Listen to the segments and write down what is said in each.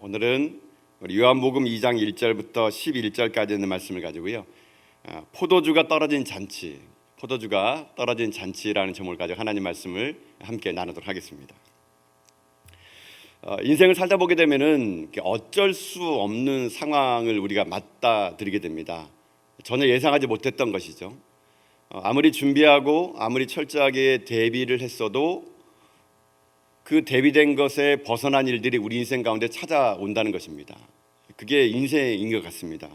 오늘은 우리 요한복음 2장 1절부터 11절까지 있는 말씀을 가지고요. 포도주가 떨어진 잔치, 포도주가 떨어진 잔치라는 제목을 가지고 하나님 말씀을 함께 나누도록 하겠습니다. 인생을 살다 보게 되면은 어쩔 수 없는 상황을 우리가 맞닥뜨리게 됩니다. 전혀 예상하지 못했던 것이죠. 아무리 준비하고 아무리 철저하게 대비를 했어도 그 대비된 것에 벗어난 일들이 우리 인생 가운데 찾아온다는 것입니다. 그게 인생인 것 같습니다.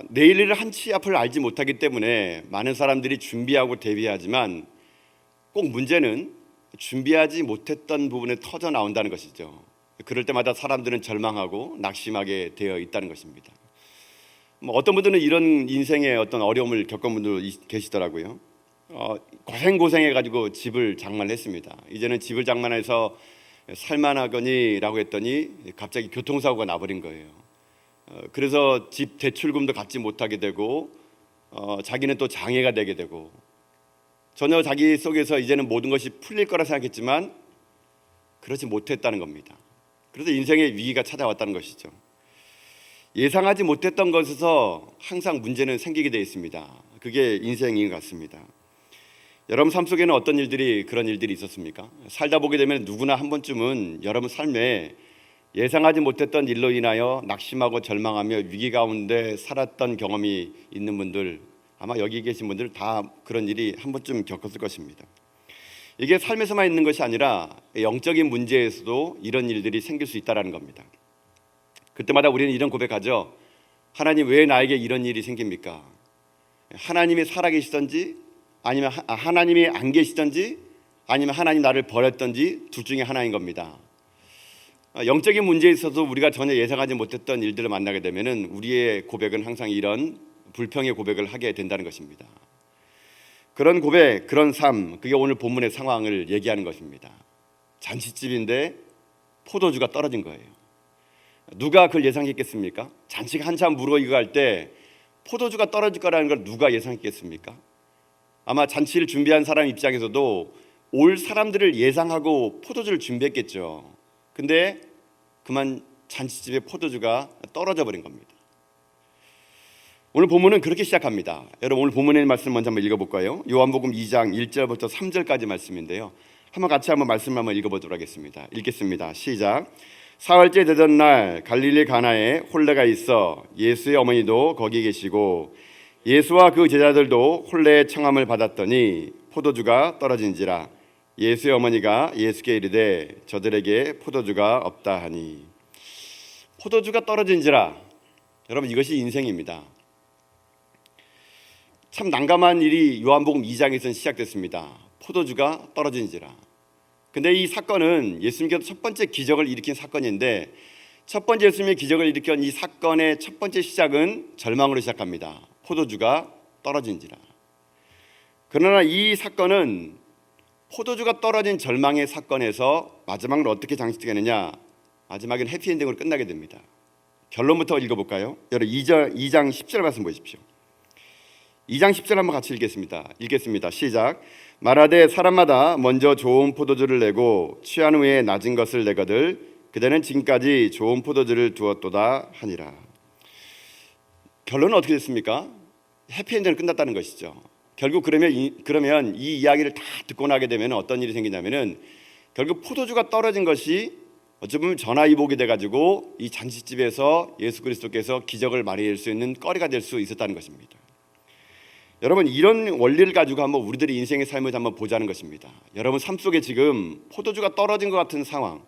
내일 일을 한치 앞을 알지 못하기 때문에 많은 사람들이 준비하고 대비하지만 꼭 문제는 준비하지 못했던 부분에 터져 나온다는 것이죠. 그럴 때마다 사람들은 절망하고 낙심하게 되어 있다는 것입니다. 어떤 분들은 이런 인생의 어떤 어려움을 겪은 분들 계시더라고요. 고생해가지고 집을 장만했습니다. 이제는 집을 장만해서 살만하거니라고 했더니 갑자기 교통사고가 나버린 거예요. 그래서 집 대출금도 갚지 못하게 되고 자기는 또 장애가 되게 되고 전혀 자기 속에서 이제는 모든 것이 풀릴 거라 생각했지만 그렇지 못했다는 겁니다. 그래서 인생의 위기가 찾아왔다는 것이죠. 예상하지 못했던 것에서 항상 문제는 생기게 되어 있습니다. 그게 인생인 것 같습니다. 여러분 삶 속에는 어떤 일들이 그런 일들이 있었습니까? 살다 보게 되면 누구나 한 번쯤은 여러분 삶에 예상하지 못했던 일로 인하여 낙심하고 절망하며 위기 가운데 살았던 경험이 있는 분들, 아마 여기 계신 분들 다 그런 일이 한 번쯤 겪었을 것입니다. 이게 삶에서만 있는 것이 아니라 영적인 문제에서도 이런 일들이 생길 수 있다는 겁니다. 그때마다 우리는 이런 고백하죠. 하나님 왜 나에게 이런 일이 생깁니까? 하나님이 살아계시던지 아니면 하나님이 안 계시던지 아니면 하나님 나를 버렸던지 둘 중에 하나인 겁니다. 영적인 문제에 있어서 우리가 전혀 예상하지 못했던 일들을 만나게 되면은 우리의 고백은 항상 이런 불평의 고백을 하게 된다는 것입니다. 그런 고백, 그런 삶, 그게 오늘 본문의 상황을 얘기하는 것입니다. 잔치집인데 포도주가 떨어진 거예요. 누가 그걸 예상했겠습니까? 잔치가 한참 무르익어갈 때 포도주가 떨어질 거라는 걸 누가 예상했겠습니까? 아마 잔치를 준비한 사람 입장에서도 올 사람들을 예상하고 포도주를 준비했겠죠. 근데 그만 잔치집에 포도주가 떨어져 버린 겁니다. 오늘 본문은 그렇게 시작합니다. 여러분 오늘 본문의 말씀 먼저 한번 읽어볼까요? 요한복음 2장 1절부터 3절까지 말씀인데요. 같이 말씀을 한번 읽어보도록 하겠습니다. 읽겠습니다. 시작. 사흘째 되던 날 갈릴리 가나에 혼례가 있어 예수의 어머니도 거기 계시고 예수와 그 제자들도 혼례의 청함을 받았더니 포도주가 떨어진지라. 예수의 어머니가 예수께 이르되 저들에게 포도주가 없다 하니. 포도주가 떨어진지라. 여러분 이것이 인생입니다. 참 난감한 일이 요한복음 2장에서 시작됐습니다. 포도주가 떨어진지라. 근데 이 사건은 예수님께서 첫 번째 기적을 일으킨 사건인데 첫 번째 예수님의 기적을 일으킨 이 사건의 첫 번째 시작은 절망으로 시작합니다. 포도주가 떨어진지라. 그러나 이 사건은 포도주가 떨어진 절망의 사건에서 마지막으로 어떻게 장식되느냐? 마지막엔 해피엔딩으로 끝나게 됩니다. 결론부터 읽어볼까요? 여러분 2장 10절 말씀 보십시오. 2장 10절 한번 같이 읽겠습니다. 시작. 말하되 사람마다 먼저 좋은 포도주를 내고 취한 후에 낮은 것을 내거들 그대는 지금까지 좋은 포도주를 두었도다 하니라. 결론은 어떻게 됐습니까? 해피엔딩으로 끝났다는 것이죠. 결국 그러면 이 이야기를 다 듣고 나게 되면 어떤 일이 생기냐면은 결국 포도주가 떨어진 것이 어찌 보면 전화위복이 돼가지고 이 잔치집에서 예수 그리스도께서 기적을 말해낼 수 있는 거리가 될 수 있었다는 것입니다. 여러분 이런 원리를 가지고 한번 우리들의 인생의 삶을 한번 보자는 것입니다. 여러분 삶 속에 지금 포도주가 떨어진 것 같은 상황,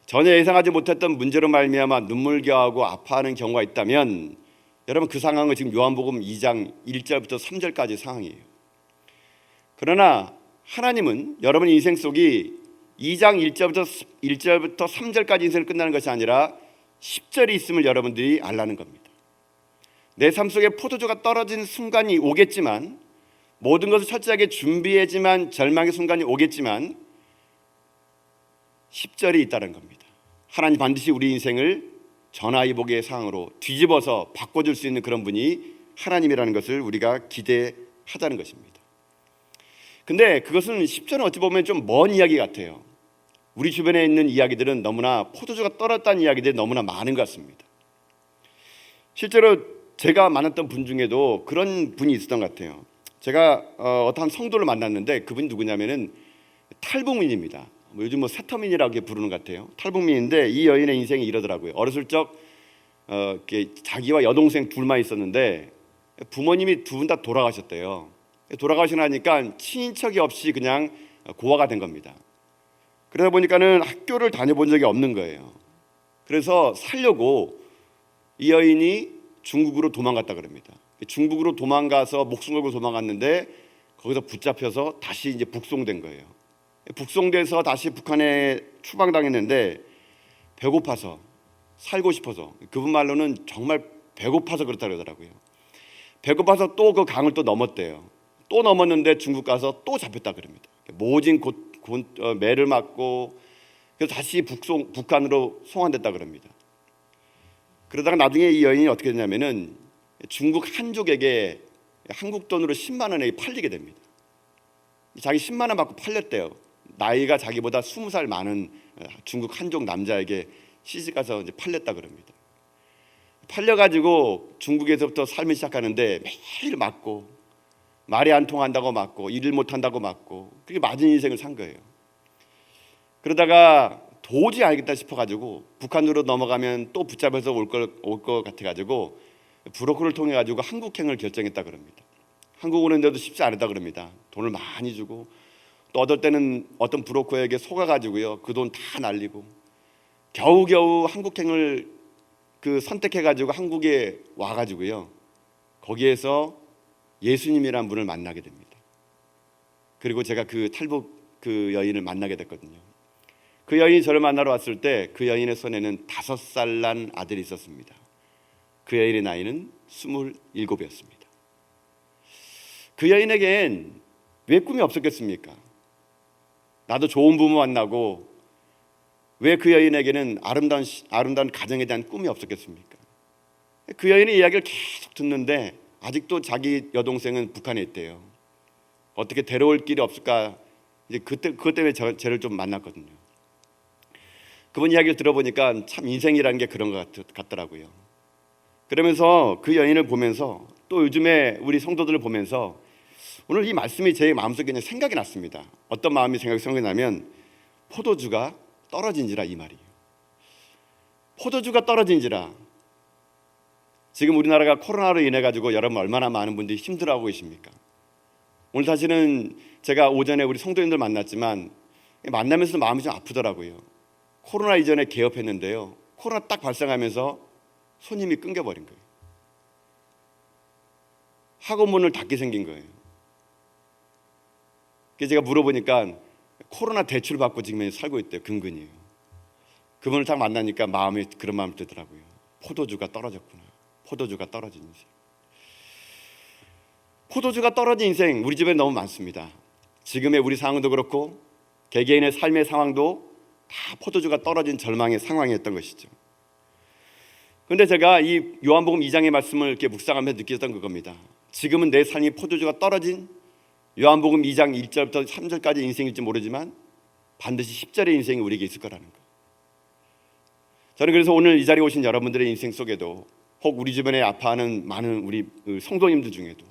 전혀 예상하지 못했던 문제로 말미암아 눈물겨하고 아파하는 경우가 있다면 여러분 그 상황은 지금 요한복음 2장 1절부터 3절까지 상황이에요. 그러나 하나님은 여러분의 인생 속이 2장 1절부터 3절까지 인생을 끝나는 것이 아니라 10절이 있음을 여러분들이 알라는 겁니다. 내 삶 속에 포도주가 떨어진 순간이 오겠지만 모든 것을 철저하게 준비해야지만 절망의 순간이 오겠지만 10절이 있다는 겁니다. 하나님 반드시 우리 인생을 전화위복의 상황으로 뒤집어서 바꿔줄 수 있는 그런 분이 하나님이라는 것을 우리가 기대하자는 것입니다. 근데 그것은 10절은 어찌 보면 좀 먼 이야기 같아요. 우리 주변에 있는 이야기들은 너무나 포도주가 떨어졌다는 이야기들이 너무나 많은 것 같습니다. 실제로 제가 만났던 분 중에도 그런 분이 있었던 것 같아요. 제가 어떤 성도를 만났는데 그분이 누구냐면은 탈북민입니다. 요즘 세터민이라고 부르는 것 같아요. 탈북민인데 이 여인의 인생이 이러더라고요. 어렸을 적 자기와 여동생 둘만 있었는데 부모님이 두 분 다 돌아가셨대요. 돌아가시고 나니까 친인척이 없이 그냥 고아가 된 겁니다. 그러다 보니까는 학교를 다녀본 적이 없는 거예요. 그래서 살려고 이 여인이 중국으로 도망갔다 그럽니다. 중국으로 도망가서 목숨 걸고 도망갔는데 거기서 붙잡혀서 다시 이제 북송된 거예요. 북송돼서 다시 북한에 추방당했는데 배고파서 살고 싶어서, 그분 말로는 정말 배고파서 그렇다 그러더라고요. 배고파서 또 그 강을 또 넘었대요. 또 넘었는데 중국 가서 또 잡혔다 그럽니다. 모진 매를 맞고 그래서 다시 북한으로 송환됐다 그럽니다. 그러다가 나중에 이 여인이 어떻게 되냐면은 중국 한족에게 한국 돈으로 10만 원에 팔리게 됩니다. 자기 10만 원 받고 팔렸대요. 나이가 자기보다 20살 많은 중국 한족 남자에게 시집가서 이제 팔렸다 그럽니다. 팔려가지고 중국에서부터 삶을 시작하는데 매일 맞고, 말이 안 통한다고 맞고, 일을 못한다고 맞고, 그게 맞은 인생을 산 거예요. 그러다가 도저히 알겠다 싶어가지고 북한으로 넘어가면 또 붙잡아서 올 것 같아가지고 브로커를 통해 가지고 한국행을 결정했다 그럽니다. 한국 오는데도 쉽지 않았다 그럽니다. 돈을 많이 주고 또 어떨 때는 어떤 브로커에게 속아가지고요, 그 돈 다 날리고 겨우겨우 한국행을 선택해가지고 한국에 와가지고요, 거기에서 예수님이란 분을 만나게 됩니다. 그리고 제가 그 탈북 여인을 만나게 됐거든요. 그 여인이 저를 만나러 왔을 때 그 여인의 손에는 5살 난 아들이 있었습니다. 그 여인의 나이는 27이었습니다. 그 여인에겐 왜 꿈이 없었겠습니까? 나도 좋은 부모 만나고 왜 그 여인에게는 아름다운 가정에 대한 꿈이 없었겠습니까? 그 여인의 이야기를 계속 듣는데 아직도 자기 여동생은 북한에 있대요. 어떻게 데려올 길이 없을까? 이제 그것 때문에 저를 좀 만났거든요. 그분 이야기를 들어보니까 참 인생이라는 게 그런 것 같더라고요. 그러면서 그 여인을 보면서 또 요즘에 우리 성도들을 보면서 오늘 이 말씀이 제 마음속에 그냥 생각이 났습니다. 어떤 마음이 생각이 나면 포도주가 떨어진지라, 이 말이에요. 포도주가 떨어진지라. 지금 우리나라가 코로나로 인해 가지고 여러분 얼마나 많은 분들이 힘들어하고 계십니까? 오늘 사실은 제가 오전에 우리 성도님들 만났지만 만나면서 마음이 좀 아프더라고요. 코로나 이전에 개업했는데요, 코로나 딱 발생하면서 손님이 끊겨버린 거예요. 학원 문을 닫게 생긴 거예요. 그래서 제가 물어보니까 코로나 대출 받고 지금 살고 있대요. 근근이에요. 그분을 딱 만나니까 마음이 그런 마음이 들더라고요. 포도주가 떨어졌구나. 포도주가 떨어진 인생. 포도주가 떨어진 인생 우리 집에 너무 많습니다. 지금의 우리 상황도 그렇고 개개인의 삶의 상황도 다 포도주가 떨어진 절망의 상황이었던 것이죠. 그런데 제가 이 요한복음 2장의 말씀을 이렇게 묵상하면서 느꼈던 그겁니다. 지금은 내 삶이 포도주가 떨어진 요한복음 2장 1절부터 3절까지 인생일지 모르지만 반드시 10절의 인생이 우리에게 있을 거라는 거. 저는 그래서 오늘 이 자리에 오신 여러분들의 인생 속에도, 혹 우리 주변에 아파하는 많은 우리 성도님들 중에도,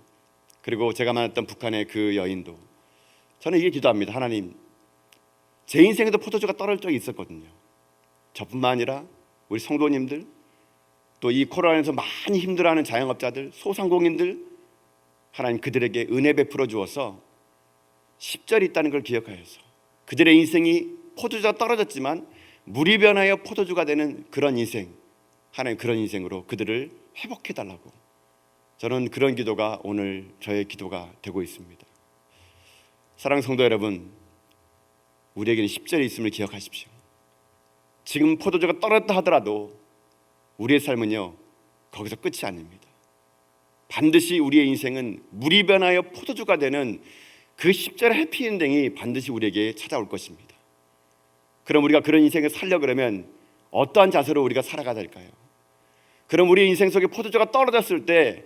그리고 제가 만났던 북한의 그 여인도, 저는 이게 기도합니다. 하나님, 제 인생에도 포도주가 떨어질 적이 있었거든요. 저뿐만 아니라 우리 성도님들, 또 이 코로나에서 많이 힘들어하는 자영업자들, 소상공인들, 하나님 그들에게 은혜 베풀어 주어서 10절이 있다는 걸 기억하여서 그들의 인생이 포도주가 떨어졌지만 물이 변하여 포도주가 되는 그런 인생, 하나님 그런 인생으로 그들을 회복해 달라고, 저는 그런 기도가 오늘 저의 기도가 되고 있습니다. 사랑하는 성도 여러분, 우리에게는 10절이 있음을 기억하십시오. 지금 포도주가 떨어졌다 하더라도 우리의 삶은요, 거기서 끝이 아닙니다. 반드시 우리의 인생은 물이 변하여 포도주가 되는 그 10절의 해피엔딩이 반드시 우리에게 찾아올 것입니다. 그럼 우리가 그런 인생을 살려 그러면 어떠한 자세로 우리가 살아가야 될까요? 그럼 우리 인생 속에 포도주가 떨어졌을 때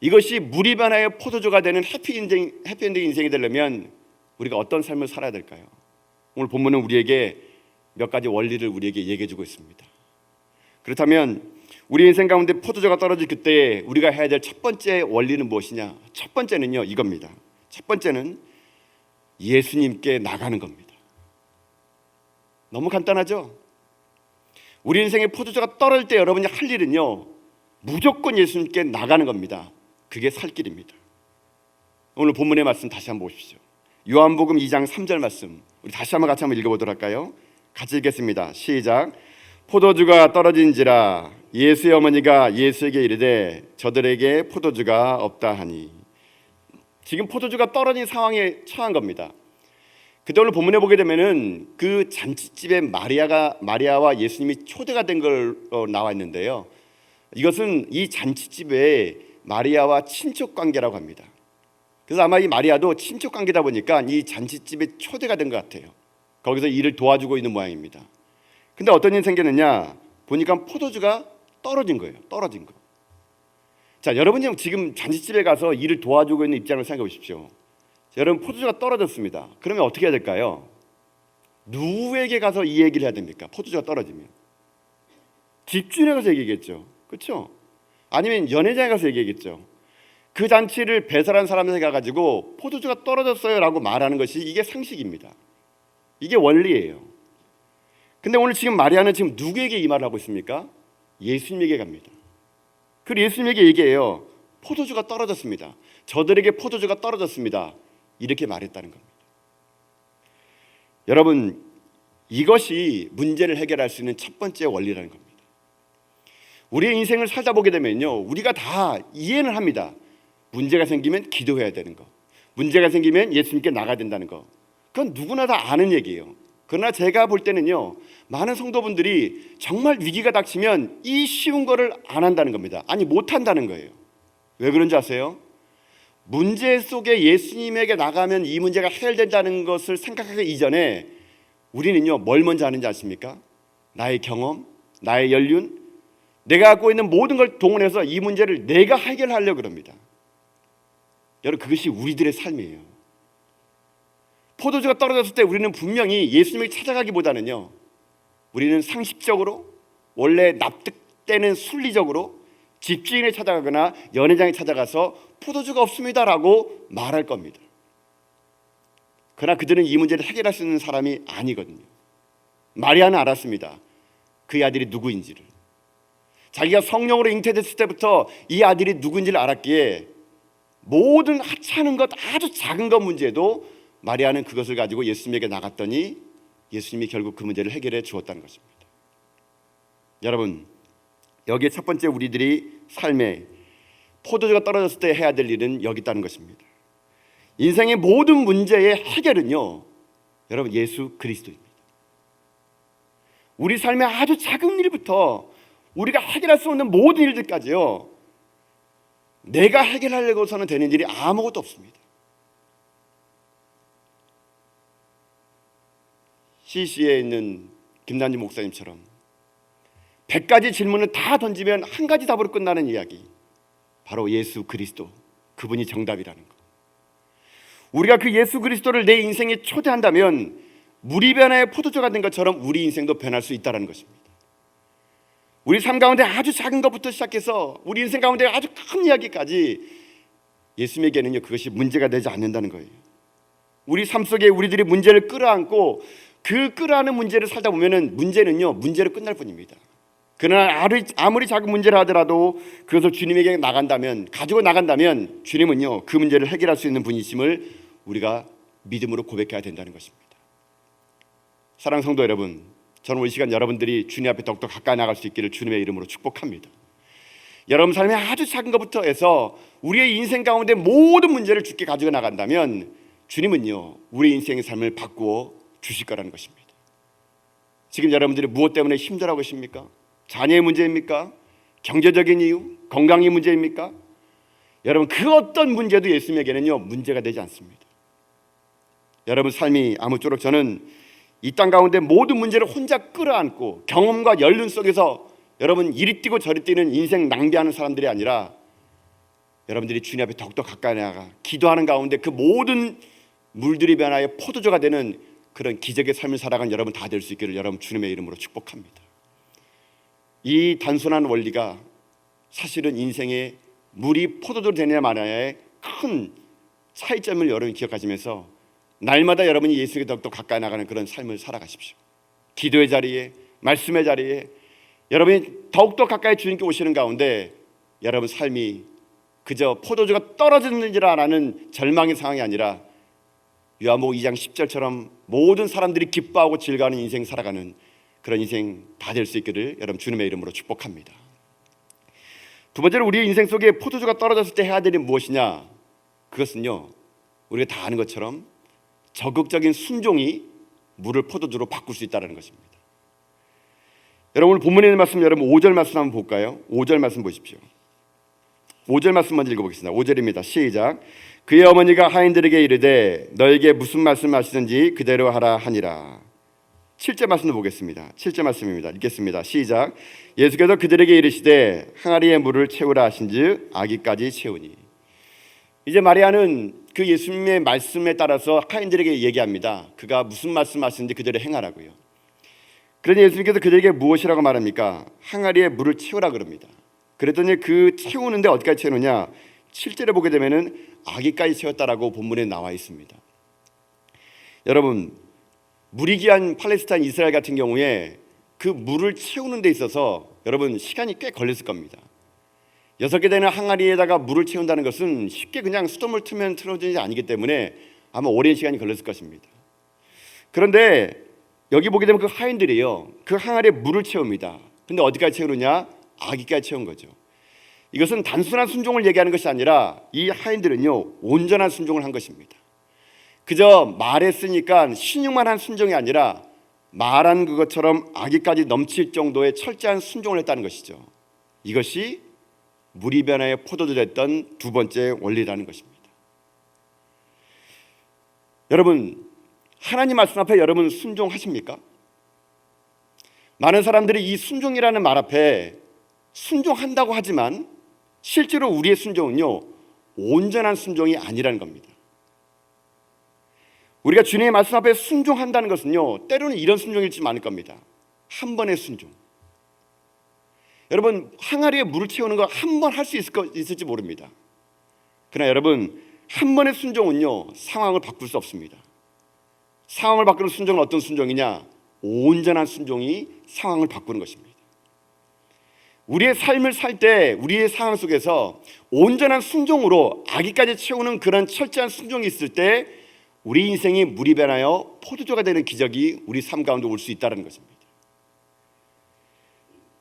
이것이 물이 변하여 포도주가 되는 해피엔딩 인생이 되려면 우리가 어떤 삶을 살아야 될까요? 오늘 본문은 우리에게 몇 가지 원리를 우리에게 얘기해주고 있습니다. 그렇다면 우리 인생 가운데 포도주가 떨어질 그때 우리가 해야 될 첫 번째 원리는 무엇이냐? 첫 번째는요, 이겁니다. 첫 번째는 예수님께 나가는 겁니다. 너무 간단하죠? 우리 인생의 포도주가 떨어질 때 여러분이 할 일은요, 무조건 예수님께 나가는 겁니다. 그게 살 길입니다. 오늘 본문의 말씀 다시 한번 보십시오. 요한복음 2장 3절 말씀, 우리 다시 한번 같이 한번 읽어보도록 할까요? 같이 읽겠습니다. 시작. 포도주가 떨어진지라 예수의 어머니가 예수에게 이르되 저들에게 포도주가 없다 하니. 지금 포도주가 떨어진 상황에 처한 겁니다. 그때 오늘 본문에 보게 되면은 그 잔치집에 마리아와 예수님이 초대가 된 걸 나와 있는데요. 이것은 이 잔치집에 마리아와 친척 관계라고 합니다. 그래서 아마 이 마리아도 친척 관계다 보니까 이 잔치집에 초대가 된 것 같아요. 거기서 일을 도와주고 있는 모양입니다. 근데 어떤 일이 생겼느냐? 보니까 포도주가 떨어진 거예요. 떨어진 거. 자, 여러분이 지금 잔치집에 가서 일을 도와주고 있는 입장을 생각해 보십시오. 자, 여러분, 포도주가 떨어졌습니다. 그러면 어떻게 해야 될까요? 누구에게 가서 이 얘기를 해야 됩니까? 포도주가 떨어지면 집주인에 가서 얘기하겠죠. 그렇죠? 아니면 연회장에 가서 얘기하겠죠. 그 잔치를 배설한 사람에게 가가지고 포도주가 떨어졌어요 라고 말하는 것이 이게 상식입니다. 이게 원리예요. 근데 오늘 지금 마리아는 지금 누구에게 이 말을 하고 있습니까? 예수님에게 갑니다. 그리고 예수님에게 얘기해요. 포도주가 떨어졌습니다. 저들에게 포도주가 떨어졌습니다. 이렇게 말했다는 겁니다. 여러분, 이것이 문제를 해결할 수 있는 첫 번째 원리라는 겁니다. 우리의 인생을 살다 보게 되면요, 우리가 다 이해는 합니다. 문제가 생기면 기도해야 되는 거, 문제가 생기면 예수님께 나가야 된다는 거, 그건 누구나 다 아는 얘기예요. 그러나 제가 볼 때는요, 많은 성도분들이 정말 위기가 닥치면 이 쉬운 거를 안 한다는 겁니다. 아니, 못 한다는 거예요. 왜 그런지 아세요? 문제 속에 예수님에게 나가면 이 문제가 해결된다는 것을 생각하기 이전에 우리는요, 뭘 먼저 하는지 아십니까? 나의 경험, 나의 연륜, 내가 갖고 있는 모든 걸 동원해서 이 문제를 내가 해결하려고 그럽니다. 여러분, 그것이 우리들의 삶이에요. 포도주가 떨어졌을 때 우리는 분명히 예수님을 찾아가기보다는요, 우리는 상식적으로, 원래 납득되는 순리적으로 집주인을 찾아가거나 연회장에 찾아가서 포도주가 없습니다라고 말할 겁니다. 그러나 그들은 이 문제를 해결할 수 있는 사람이 아니거든요. 마리아는 알았습니다. 그의 아들이 누구인지를. 자기가 성령으로 잉태됐을 때부터 이 아들이 누구인지를 알았기에 모든 하찮은 것, 아주 작은 것 문제도 마리아는 그것을 가지고 예수님에게 나갔더니 예수님이 결국 그 문제를 해결해 주었다는 것입니다. 여러분, 여기에 첫 번째 우리들이 삶에 포도주가 떨어졌을 때 해야 될 일은 여기 있다는 것입니다. 인생의 모든 문제의 해결은요, 여러분, 예수 그리스도입니다. 우리 삶의 아주 작은 일부터 우리가 해결할 수 없는 모든 일들까지요, 내가 해결하려고서는 되는 일이 아무것도 없습니다. CC에 있는 김남진 목사님처럼 100가지 질문을 다 던지면 한 가지 답으로 끝나는 이야기, 바로 예수 그리스도, 그분이 정답이라는 것. 우리가 그 예수 그리스도를 내 인생에 초대한다면 물이 변화의 포도주가 된 것처럼 우리 인생도 변할 수 있다는 것입니다. 우리 삶 가운데 아주 작은 것부터 시작해서 우리 인생 가운데 아주 큰 이야기까지 예수님에게는요, 그것이 문제가 되지 않는다는 거예요. 우리 삶 속에 우리들이 문제를 끌어안고 그 끌어안는 문제를 살다 보면은 문제는요, 문제로 끝날 뿐입니다. 그러나 아무리 작은 문제라 하더라도 그것을 주님에게 나간다면, 가지고 나간다면 주님은요, 그 문제를 해결할 수 있는 분이심을 우리가 믿음으로 고백해야 된다는 것입니다. 사랑하는 성도 여러분, 저는 이 시간 여러분들이 주님 앞에 더욱더 가까이 나갈 수 있기를 주님의 이름으로 축복합니다. 여러분 삶의 아주 작은 것부터 해서 우리의 인생 가운데 모든 문제를 주께 가지고 나간다면 주님은요, 우리 인생의 삶을 바꾸어 주실 거라는 것입니다. 지금 여러분들이 무엇 때문에 힘들어하고 계십니까? 자녀의 문제입니까? 경제적인 이유? 건강의 문제입니까? 여러분, 그 어떤 문제도 예수님에게는요, 문제가 되지 않습니다. 여러분 삶이 아무쪼록 저는 이 땅 가운데 모든 문제를 혼자 끌어안고 경험과 연륜 속에서 여러분 이리 뛰고 저리 뛰는 인생 낭비하는 사람들이 아니라 여러분들이 주님 앞에 더욱더 가까이 나가 기도하는 가운데 그 모든 물들이 변하여 포도주가 되는 그런 기적의 삶을 살아간 여러분 다 될 수 있기를 여러분 주님의 이름으로 축복합니다. 이 단순한 원리가 사실은 인생의 물이 포도주 되느냐 마냐의 큰 차이점을 여러분이 기억하시면서 날마다 여러분이 예수에게 더욱더 가까이 나가는 그런 삶을 살아가십시오. 기도의 자리에, 말씀의 자리에 여러분이 더욱더 가까이 주님께 오시는 가운데 여러분 삶이 그저 포도주가 떨어지는 줄 아는 절망의 상황이 아니라 요한복음 2장 10절처럼 모든 사람들이 기뻐하고 즐거워하는 인생 살아가는 그런 인생 다 될 수 있기를 여러분 주님의 이름으로 축복합니다. 두 번째로 우리 인생 속에 포도주가 떨어졌을 때 해야 될 일은 무엇이냐? 그것은요, 우리가 다 아는 것처럼 적극적인 순종이 물을 포도주로 바꿀 수 있다는 것입니다. 여러분 오늘 본문에 있는 말씀 여러분 5절 말씀 한번 볼까요? 5절 말씀 보십시오. 5절 말씀 먼저 읽어보겠습니다. 5절입니다. 시작. 그의 어머니가 하인들에게 이르되 너에게 무슨 말씀을 하시든지 그대로 하라 하니라. 7절 말씀도 보겠습니다. 7절 말씀입니다. 읽겠습니다. 시작. 예수께서 그들에게 이르시되 항아리에 물을 채우라 하신즉 아기까지 채우니. 이제 마리아는 그 예수님의 말씀에 따라서 하인들에게 얘기합니다. 그가 무슨 말씀하시는지 그대로 행하라고요. 그러니 예수님께서 그들에게 무엇이라고 말합니까? 항아리에 물을 채우라 그럽니다. 그랬더니 그 채우는데 어디까지 채우느냐? 7절에 보게 되면은 아기까지 채웠다라고 본문에 나와 있습니다. 여러분 물이 귀한 팔레스타인 이스라엘 같은 경우에 그 물을 채우는 데 있어서 여러분 시간이 꽤 걸렸을 겁니다. 6개 되는 항아리에다가 물을 채운다는 것은 쉽게 그냥 수돗물 틀면 틀어지는 게 아니기 때문에 아마 오랜 시간이 걸렸을 것입니다. 그런데 여기 보게 되면 그 하인들이요, 그 항아리에 물을 채웁니다. 근데 어디까지 채우느냐? 아기까지 채운 거죠. 이것은 단순한 순종을 얘기하는 것이 아니라 이 하인들은요 온전한 순종을 한 것입니다. 그저 말했으니까 신용만 한 순종이 아니라 말한 그것처럼 아기까지 넘칠 정도의 철저한 순종을 했다는 것이죠. 이것이 물이 변화의 포도주 됐던 두 번째 원리라는 것입니다. 여러분 하나님 말씀 앞에 여러분 순종하십니까? 많은 사람들이 이 순종이라는 말 앞에 순종한다고 하지만 실제로 우리의 순종은요 온전한 순종이 아니라는 겁니다. 우리가 주님의 말씀 앞에 순종한다는 것은요 때로는 이런 순종일지 많을 겁니다. 한 번의 순종. 여러분 항아리에 물을 채우는 거 한 번 할 수 있을지 모릅니다. 그러나 여러분 한 번의 순종은요 상황을 바꿀 수 없습니다. 상황을 바꾸는 순종은 어떤 순종이냐? 온전한 순종이 상황을 바꾸는 것입니다. 우리의 삶을 살 때 우리의 상황 속에서 온전한 순종으로 아기까지 채우는 그런 철저한 순종이 있을 때 우리 인생이 물이 변하여 포도주가 되는 기적이 우리 삶 가운데 올 수 있다는 것입니다.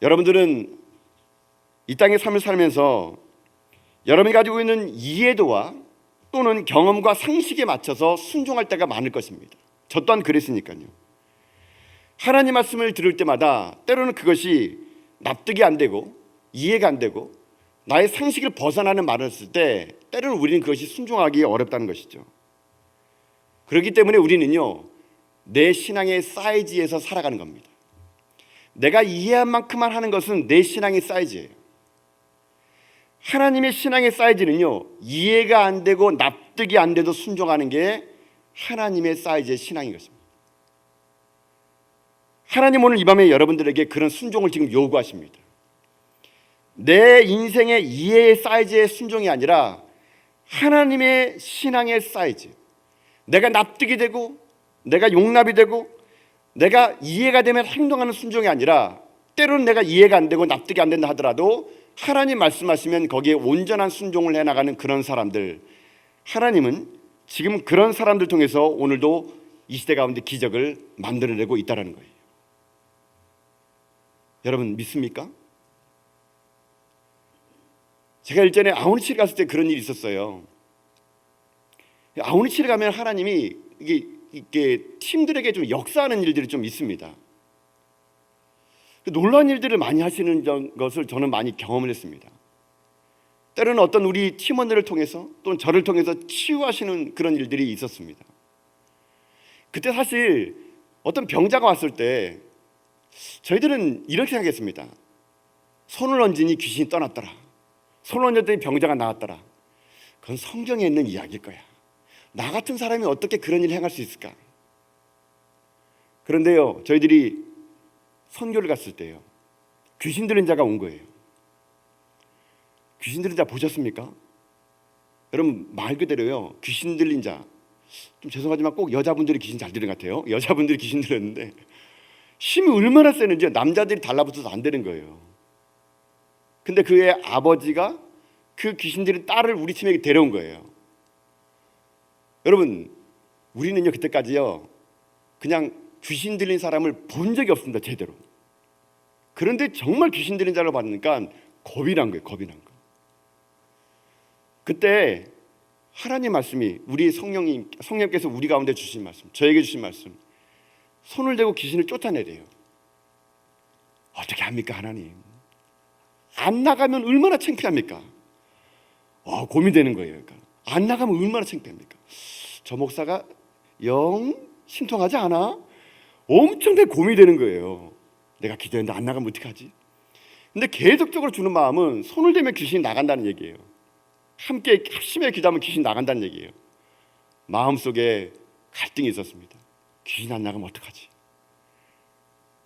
여러분들은 이 땅의 삶을 살면서 여러분이 가지고 있는 이해도와 또는 경험과 상식에 맞춰서 순종할 때가 많을 것입니다. 저 또한 그랬으니까요. 하나님 말씀을 들을 때마다 때로는 그것이 납득이 안 되고 이해가 안 되고 나의 상식을 벗어나는 말을 했을 때 때로는 우리는 그것이 순종하기 어렵다는 것이죠. 그렇기 때문에 우리는요 내 신앙의 사이즈에서 살아가는 겁니다. 내가 이해한 만큼만 하는 것은 내 신앙의 사이즈예요. 하나님의 신앙의 사이즈는요 이해가 안 되고 납득이 안 돼도 순종하는 게 하나님의 사이즈의 신앙인 것입니다. 하나님 오늘 이 밤에 여러분들에게 그런 순종을 지금 요구하십니다. 내 인생의 이해의 사이즈의 순종이 아니라 하나님의 신앙의 사이즈, 내가 납득이 되고 내가 용납이 되고 내가 이해가 되면 행동하는 순종이 아니라 때로는 내가 이해가 안 되고 납득이 안 된다 하더라도 하나님 말씀하시면 거기에 온전한 순종을 해나가는 그런 사람들, 하나님은 지금 그런 사람들 통해서 오늘도 이 시대 가운데 기적을 만들어내고 있다는 거예요. 여러분 믿습니까? 제가 일전에 아우니치를 갔을 때 그런 일이 있었어요. 아우니치를 가면 하나님이 이게 팀들에게 좀 역사하는 일들이 좀 있습니다. 놀라운 일들을 많이 하시는 것을 저는 많이 경험을 했습니다. 때로는 어떤 우리 팀원들을 통해서 또는 저를 통해서 치유하시는 그런 일들이 있었습니다. 그때 사실 어떤 병자가 왔을 때 저희들은 이렇게 생각했습니다. 손을 얹으니 귀신이 떠났더라. 손을 얹었더니 병자가 나았더라. 그건 성경에 있는 이야기일 거야. 나 같은 사람이 어떻게 그런 일을 행할 수 있을까? 그런데요, 저희들이 선교를 갔을 때요, 귀신 들린 자가 온 거예요. 귀신 들린 자 보셨습니까? 여러분, 말 그대로요, 귀신 들린 자, 좀 죄송하지만 꼭 여자분들이 귀신 잘 들린 것 같아요. 여자분들이 귀신 들렸는데 힘이 얼마나 세는지 남자들이 달라붙어서 안 되는 거예요. 근데 그의 아버지가 그 귀신 들린 딸을 우리 팀에게 데려온 거예요. 여러분, 우리는요, 그때까지요, 그냥 귀신 들린 사람을 본 적이 없습니다, 제대로. 그런데 정말 귀신 들린 자를 봤으니까 겁이 난 거예요. 겁이 난 거. 그때 하나님 말씀이, 우리 성령께서 우리 가운데 주신 말씀, 저에게 주신 말씀, 손을 대고 귀신을 쫓아내래요. 어떻게 합니까, 하나님? 안 나가면 얼마나 창피합니까? 고민되는 거예요. 그러니까 안 나가면 얼마나 창피합니까? 저 목사가 영 신통하지 않아? 엄청나게 고민이 되는 거예요. 내가 기도했는데 안 나가면 어떡하지? 근데 계속적으로 주는 마음은 손을 대면 귀신이 나간다는 얘기예요. 함께 열심히 기도하면 귀신이 나간다는 얘기예요. 마음속에 갈등이 있었습니다. 귀신 안 나가면 어떡하지?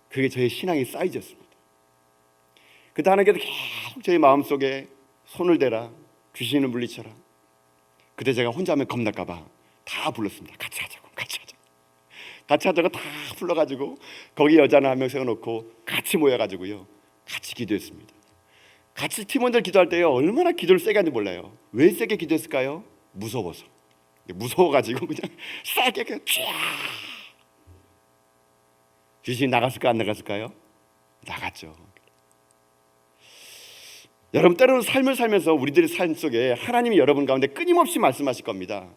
그게 저의 신앙의 사이즈였습니다. 그때 하나님께서 계속 저희 마음속에 손을 대라, 귀신을 물리쳐라. 그때 제가 혼자 하면 겁날까 봐 다 불렀습니다. 같이 하자고 다 불러가지고 거기 여자나 한 명 세워놓고 같이 모여가지고요, 같이 기도했습니다. 같이 팀원들 기도할 때요, 얼마나 기도를 세게 하는지 몰라요. 왜 세게 기도했을까요? 무서워가지고 그냥 세게 그냥 쫙. 귀신이 나갔을까 안 나갔을까요? 나갔죠. 여러분, 때로는 삶을 살면서 우리들의 삶 속에 하나님이 여러분 가운데 끊임없이 말씀하실 겁니다.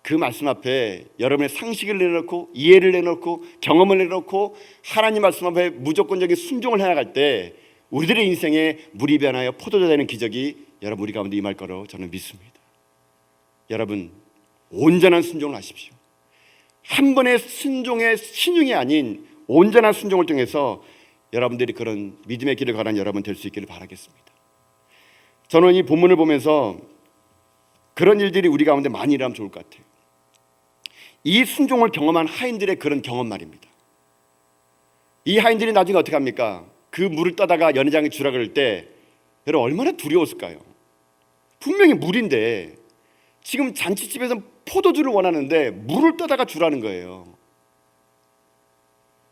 그 말씀 앞에 여러분의 상식을 내놓고 이해를 내놓고 경험을 내놓고 하나님 말씀 앞에 무조건적인 순종을 해나갈 때 우리들의 인생에 물이 변하여 포도주 되는 기적이 여러분 우리 가운데 임할 거로 저는 믿습니다. 여러분, 온전한 순종을 하십시오. 한 번의 순종의 신용이 아닌 온전한 순종을 통해서 여러분들이 그런 믿음의 길을 걸은 여러분 될 수 있기를 바라겠습니다. 저는 이 본문을 보면서 그런 일들이 우리 가운데 많이 일어나면 좋을 것 같아요. 이 순종을 경험한 하인들의 그런 경험 말입니다. 이 하인들이 나중에 어떻게 합니까? 그 물을 떠다가 연회장에 주라 그럴 때 여러분 얼마나 두려웠을까요? 분명히 물인데 지금 잔치집에서 포도주를 원하는데 물을 떠다가 주라는 거예요.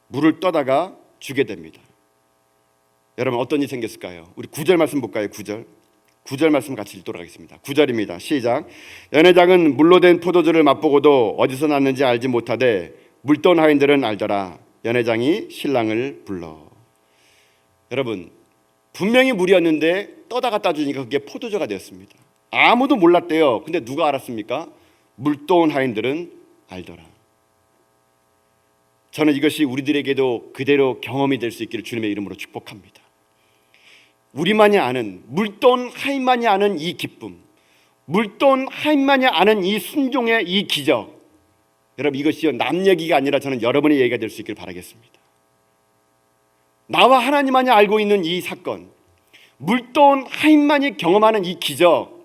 물을 떠다가 주게 됩니다. 여러분, 어떤 일이 생겼을까요? 우리 9절 말씀 볼까요? 9절 말씀 같이 읽도록 하겠습니다. 9절입니다. 시작. 연회장은 물로 된 포도주를 맛보고도 어디서 났는지 알지 못하되 물돈 하인들은 알더라. 연회장이 신랑을 불러. 여러분, 분명히 물이었는데 떠다가 따주니까 그게 포도주가 되었습니다. 아무도 몰랐대요. 근데 누가 알았습니까? 물돈 하인들은 알더라. 저는 이것이 우리들에게도 그대로 경험이 될 수 있기를 주님의 이름으로 축복합니다. 우리만이 아는, 물돈 하인만이 아는 이 기쁨, 물돈 하인만이 아는 이 순종의 이 기적, 여러분 이것이요 남 얘기가 아니라 저는 여러분의 얘기가 될 수 있기를 바라겠습니다. 나와 하나님만이 알고 있는 이 사건, 물돈 하인만이 경험하는 이 기적,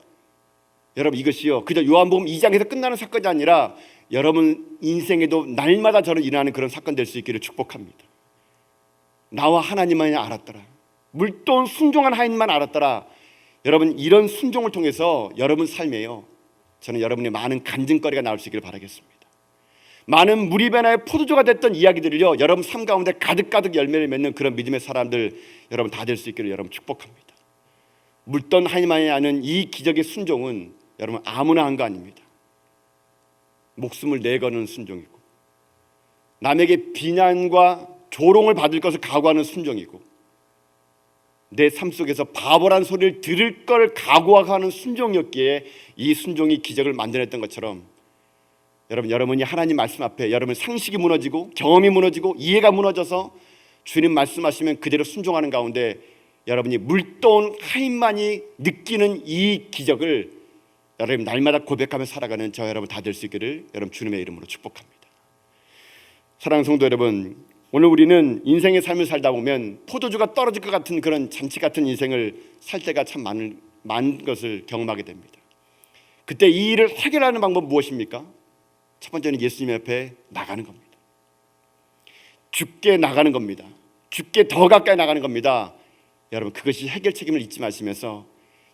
여러분 이것이요 그저 요한복음 2장에서 끝나는 사건이 아니라 여러분 인생에도 날마다 저는 일어나는 그런 사건 될 수 있기를 축복합니다. 나와 하나님만이 알았더라. 물돈 순종한 하인만 알았더라. 여러분 이런 순종을 통해서 여러분 삶에요 저는 여러분의 많은 간증거리가 나올 수 있기를 바라겠습니다. 많은 물이 변화의 포도주가 됐던 이야기들을요 여러분 삶 가운데 가득가득 열매를 맺는 그런 믿음의 사람들 여러분 다 될 수 있기를 여러분 축복합니다. 물돈 하인만이 아는 이 기적의 순종은 여러분 아무나 한 거 아닙니다. 목숨을 내거는 순종이고 남에게 비난과 조롱을 받을 것을 각오하는 순종이고 내 삶 속에서 바보란 소리를 들을 걸 각오하는 순종이었기에 이 순종이 기적을 만들어냈던 것처럼 여러분이 하나님 말씀 앞에 여러분 상식이 무너지고 경험이 무너지고 이해가 무너져서 주님 말씀하시면 그대로 순종하는 가운데 여러분이 물돈 하인만이 느끼는 이 기적을 여러분 날마다 고백하며 살아가는 저 여러분 다 될 수 있기를 여러분 주님의 이름으로 축복합니다. 사랑하는 성도 여러분, 오늘 우리는 인생의 삶을 살다 보면 포도주가 떨어질 것 같은 그런 잔치 같은 인생을 살 때가 참 많은 것을 경험하게 됩니다. 그때 이 일을 해결하는 방법은 무엇입니까? 첫 번째는 예수님 앞에 나가는 겁니다. 주께 나가는 겁니다. 주께 더 가까이 나가는 겁니다. 여러분, 그것이 해결 책임을 잊지 마시면서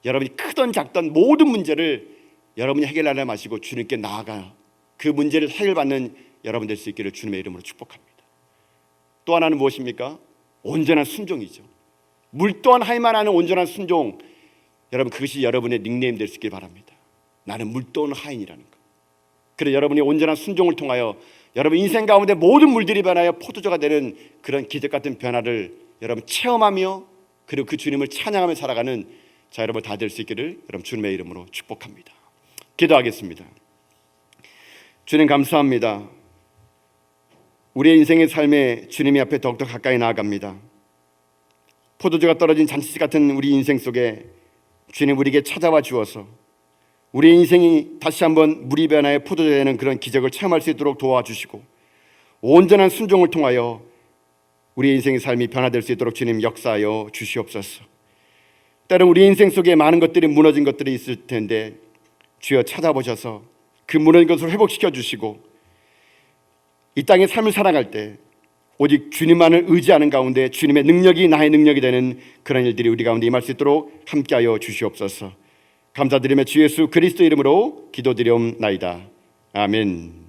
여러분이 크던 작던 모든 문제를 여러분이 해결하려 마시고 주님께 나아가 그 문제를 해결받는 여러분 될 수 있기를 주님의 이름으로 축복합니다. 또 하나는 무엇입니까? 온전한 순종이죠. 물 또한 하이만 하는 온전한 순종. 여러분, 그것이 여러분의 닉네임 될 수 있길 바랍니다. 나는 물 또한 하인이라는 것. 그래서 여러분이 온전한 순종을 통하여 여러분 인생 가운데 모든 물들이 변하여 포도주가 되는 그런 기적 같은 변화를 여러분 체험하며 그리고 그 주님을 찬양하며 살아가는 자 여러분 다 될 수 있기를 여러분 주님의 이름으로 축복합니다. 기도하겠습니다. 주님 감사합니다. 우리의 인생의 삶에 주님이 앞에 더욱더 가까이 나아갑니다. 포도주가 떨어진 잔치 같은 우리 인생 속에 주님 우리에게 찾아와 주어서 우리의 인생이 다시 한번 물이 변하여 포도주가 되는 그런 기적을 체험할 수 있도록 도와주시고 온전한 순종을 통하여 우리의 인생의 삶이 변화될 수 있도록 주님 역사하여 주시옵소서. 때론 우리 인생 속에 많은 것들이 무너진 것들이 있을 텐데 주여 찾아보셔서 그 무너진 것을 회복시켜 주시고 이 땅의 삶을 살아갈 때 오직 주님만을 의지하는 가운데 주님의 능력이 나의 능력이 되는 그런 일들이 우리 가운데 임할 수 있도록 함께하여 주시옵소서. 감사드리며 주 예수 그리스도 이름으로 기도드리옵나이다. 아멘.